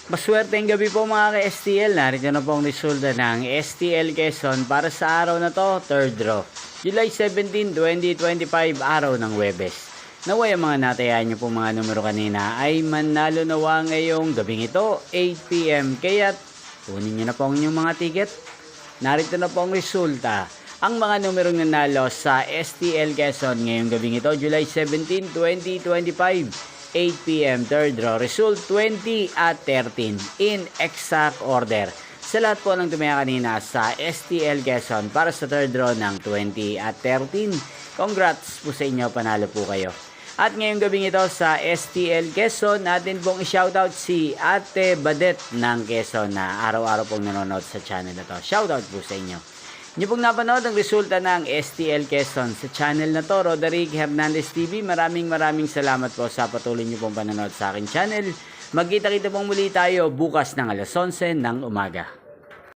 Maswerteng gabi po mga ka-STL. Narito na po ang resulta ng STL Quezon para sa araw na to, third draw. July 17, 2025, araw ng Huwebes. Naway ang mga natayan nyo po mga numero kanina ay manalo nawa ngayong gabing ito, 8 PM. Kaya kunin nyo na po ang inyong mga ticket. Narito na po ang resulta. Ang mga numerong nanalo sa STL Quezon ngayong gabing ito, July 17, 2025. 8 PM, third draw. Result 20 at 13 in exact order. Sa lahat po ng tumaya kanina sa STL Quezon para sa third draw ng 20 at 13. Congrats po sa inyo, panalo po kayo. At ngayong gabing ito sa STL Quezon, natin pong i-shoutout si Ate Badet ng Quezon na araw-araw pong nanonood sa channel na to. Shoutout po sa inyo. Niyo pong napanood ang resulta ng STL Quezon sa channel na to, Roderick Hernandez TV. Maraming salamat po sa patuloy niyo pong panonood sa akin channel. Magkita-kita pong muli tayo bukas ng alas 11 ng umaga.